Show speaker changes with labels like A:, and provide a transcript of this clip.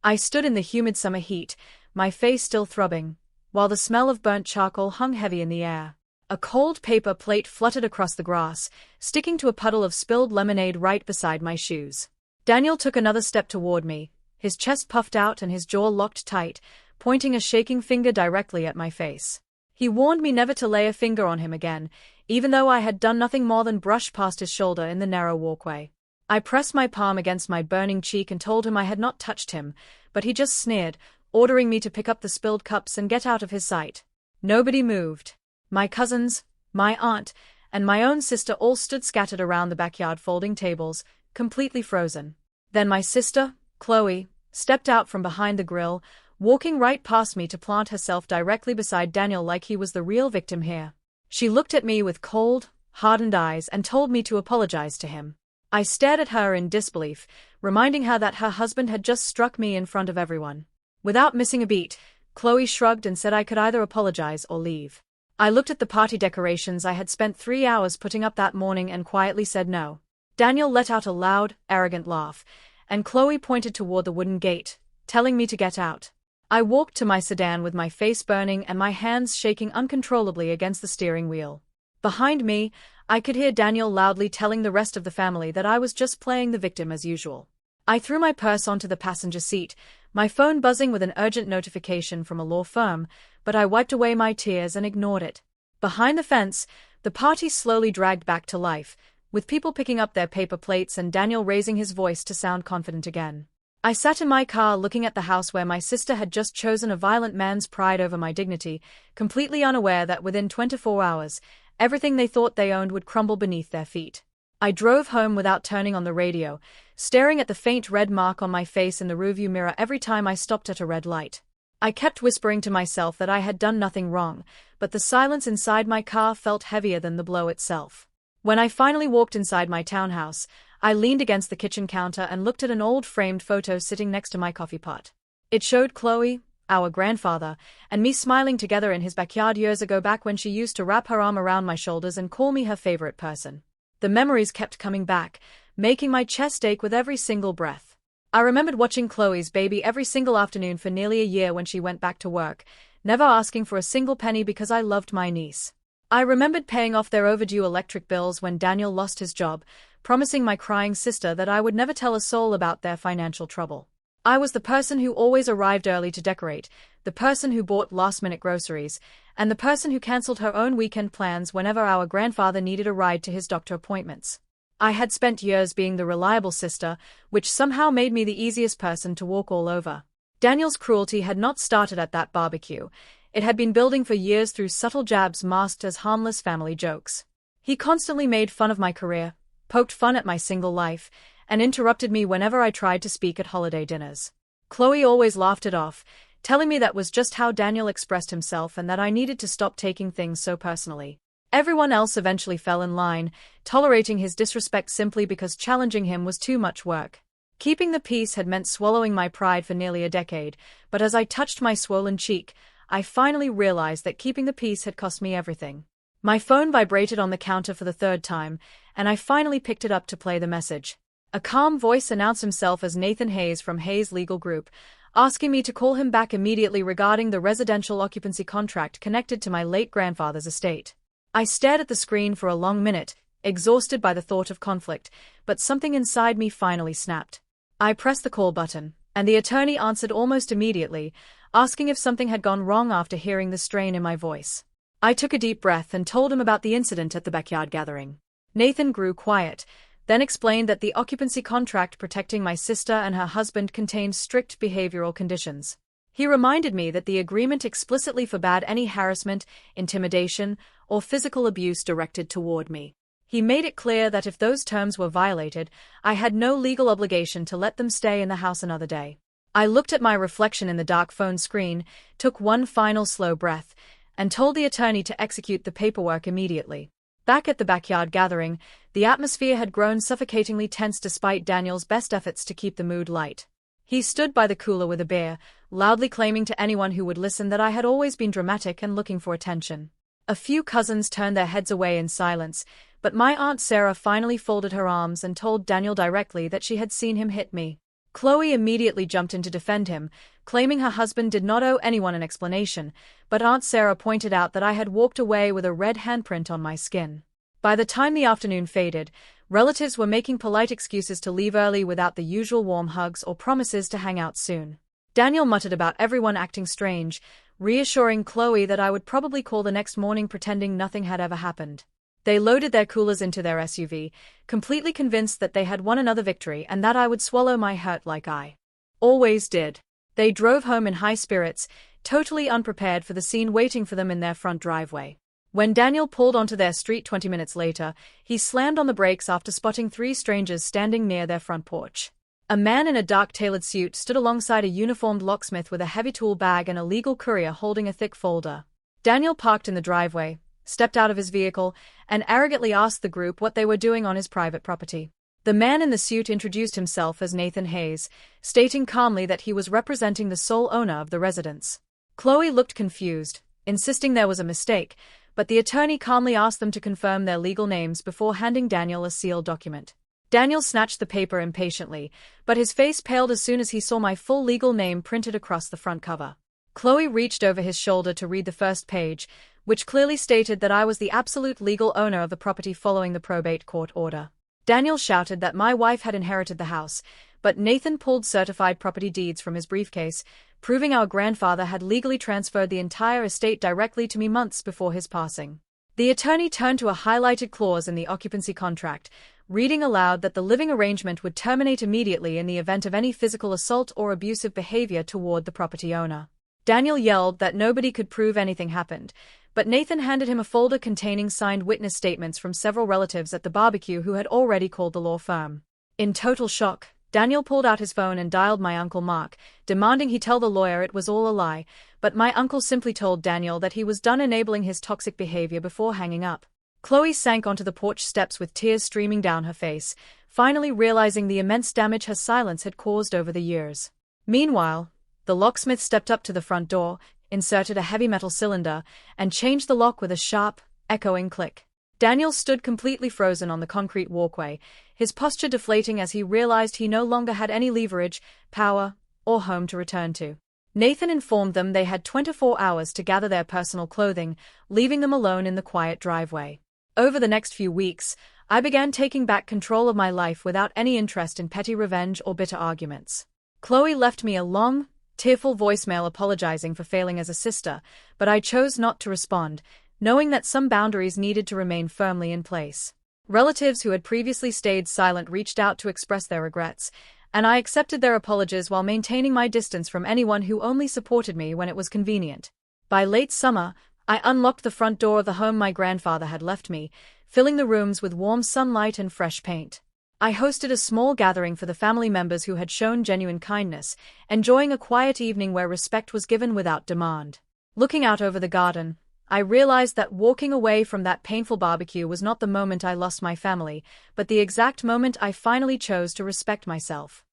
A: I stood in the humid summer heat, my face still throbbing, while the smell of burnt charcoal hung heavy in the air. A cold paper plate fluttered across the grass, sticking to a puddle of spilled lemonade right beside my shoes. Daniel took another step toward me, his chest puffed out and his jaw locked tight, pointing a shaking finger directly at my face. He warned me never to lay a finger on him again, even though I had done nothing more than brush past his shoulder in the narrow walkway. I pressed my palm against my burning cheek and told him I had not touched him, but he just sneered, ordering me to pick up the spilled cups and get out of his sight. Nobody moved. My cousins, my aunt, and my own sister all stood scattered around the backyard folding tables, completely frozen. Then my sister, Chloe, stepped out from behind the grill, walking right past me to plant herself directly beside Daniel like he was the real victim here. She looked at me with cold, hardened eyes and told me to apologize to him. I stared at her in disbelief, reminding her that her husband had just struck me in front of everyone. Without missing a beat, Chloe shrugged and said I could either apologize or leave. I looked at the party decorations I had spent 3 hours putting up that morning and quietly said no. Daniel let out a loud, arrogant laugh, and Chloe pointed toward the wooden gate, telling me to get out. I walked to my sedan with my face burning and my hands shaking uncontrollably against the steering wheel. Behind me, I could hear Daniel loudly telling the rest of the family that I was just playing the victim as usual. I threw my purse onto the passenger seat, my phone buzzing with an urgent notification from a law firm, but I wiped away my tears and ignored it. Behind the fence, the party slowly dragged back to life, with people picking up their paper plates and Daniel raising his voice to sound confident again. I sat in my car looking at the house where my sister had just chosen a violent man's pride over my dignity, completely unaware that within 24 hours, everything they thought they owned would crumble beneath their feet. I drove home without turning on the radio, staring at the faint red mark on my face in the rearview mirror every time I stopped at a red light. I kept whispering to myself that I had done nothing wrong, but the silence inside my car felt heavier than the blow itself. When I finally walked inside my townhouse, I leaned against the kitchen counter and looked at an old framed photo sitting next to my coffee pot. It showed Chloe, our grandfather, and me smiling together in his backyard years ago, back when she used to wrap her arm around my shoulders and call me her favorite person. The memories kept coming back, making my chest ache with every single breath. I remembered watching Chloe's baby every single afternoon for nearly a year when she went back to work, never asking for a single penny because I loved my niece. I remembered paying off their overdue electric bills when Daniel lost his job, promising my crying sister that I would never tell a soul about their financial trouble. I was the person who always arrived early to decorate, the person who bought last-minute groceries, and the person who cancelled her own weekend plans whenever our grandfather needed a ride to his doctor appointments. I had spent years being the reliable sister, which somehow made me the easiest person to walk all over. Daniel's cruelty had not started at that barbecue. It had been building for years through subtle jabs masked as harmless family jokes. He constantly made fun of my career, poked fun at my single life, and interrupted me whenever I tried to speak at holiday dinners. Chloe always laughed it off, telling me that was just how Daniel expressed himself and that I needed to stop taking things so personally. Everyone else eventually fell in line, tolerating his disrespect simply because challenging him was too much work. Keeping the peace had meant swallowing my pride for nearly a decade, but as I touched my swollen cheek, I finally realized that keeping the peace had cost me everything. My phone vibrated on the counter for the third time, and I finally picked it up to play the message. A calm voice announced himself as Nathan Hayes from Hayes Legal Group, asking me to call him back immediately regarding the residential occupancy contract connected to my late grandfather's estate. I stared at the screen for a long minute, exhausted by the thought of conflict, but something inside me finally snapped. I pressed the call button, and the attorney answered almost immediately, asking if something had gone wrong after hearing the strain in my voice. I took a deep breath and told him about the incident at the backyard gathering. Nathan grew quiet, then explained that the occupancy contract protecting my sister and her husband contained strict behavioral conditions. He reminded me that the agreement explicitly forbade any harassment, intimidation, or physical abuse directed toward me. He made it clear that if those terms were violated, I had no legal obligation to let them stay in the house another day. I looked at my reflection in the dark phone screen, took one final slow breath, and told the attorney to execute the paperwork immediately. Back at the backyard gathering, the atmosphere had grown suffocatingly tense despite Daniel's best efforts to keep the mood light. He stood by the cooler with a beer, loudly claiming to anyone who would listen that I had always been dramatic and looking for attention. A few cousins turned their heads away in silence, but my Aunt Sarah finally folded her arms and told Daniel directly that she had seen him hit me. Chloe immediately jumped in to defend him, claiming her husband did not owe anyone an explanation, but Aunt Sarah pointed out that I had walked away with a red handprint on my skin. By the time the afternoon faded, relatives were making polite excuses to leave early without the usual warm hugs or promises to hang out soon. Daniel muttered about everyone acting strange, reassuring Chloe that I would probably call the next morning pretending nothing had ever happened. They loaded their coolers into their SUV, completely convinced that they had won another victory and that I would swallow my hurt like I always did. They drove home in high spirits, totally unprepared for the scene waiting for them in their front driveway. When Daniel pulled onto their street 20 minutes later, he slammed on the brakes after spotting three strangers standing near their front porch. A man in a dark tailored suit stood alongside a uniformed locksmith with a heavy tool bag and a legal courier holding a thick folder. Daniel parked in the driveway, stepped out of his vehicle, and arrogantly asked the group what they were doing on his private property. The man in the suit introduced himself as Nathan Hayes, stating calmly that he was representing the sole owner of the residence. Chloe looked confused, insisting there was a mistake, but the attorney calmly asked them to confirm their legal names before handing Daniel a sealed document. Daniel snatched the paper impatiently, but his face paled as soon as he saw my full legal name printed across the front cover. Chloe reached over his shoulder to read the first page, which clearly stated that I was the absolute legal owner of the property following the probate court order. Daniel shouted that my wife had inherited the house, but Nathan pulled certified property deeds from his briefcase, proving our grandfather had legally transferred the entire estate directly to me months before his passing. The attorney turned to a highlighted clause in the occupancy contract, reading aloud that the living arrangement would terminate immediately in the event of any physical assault or abusive behavior toward the property owner. Daniel yelled that nobody could prove anything happened, but Nathan handed him a folder containing signed witness statements from several relatives at the barbecue who had already called the law firm. In total shock, Daniel pulled out his phone and dialed my Uncle Mark, demanding he tell the lawyer it was all a lie, but my uncle simply told Daniel that he was done enabling his toxic behavior before hanging up. Chloe sank onto the porch steps with tears streaming down her face, finally realizing the immense damage her silence had caused over the years. Meanwhile, the locksmith stepped up to the front door, inserted a heavy metal cylinder, and changed the lock with a sharp, echoing click. Daniel stood completely frozen on the concrete walkway, his posture deflating as he realized he no longer had any leverage, power, or home to return to. Nathan informed them they had 24 hours to gather their personal clothing, leaving them alone in the quiet driveway. Over the next few weeks, I began taking back control of my life without any interest in petty revenge or bitter arguments. Chloe left me a long, tearful voicemail apologizing for failing as a sister, but I chose not to respond, knowing that some boundaries needed to remain firmly in place. Relatives who had previously stayed silent reached out to express their regrets, and I accepted their apologies while maintaining my distance from anyone who only supported me when it was convenient. By late summer, I unlocked the front door of the home my grandfather had left me, filling the rooms with warm sunlight and fresh paint. I hosted a small gathering for the family members who had shown genuine kindness, enjoying a quiet evening where respect was given without demand. Looking out over the garden, I realized that walking away from that painful barbecue was not the moment I lost my family, but the exact moment I finally chose to respect myself.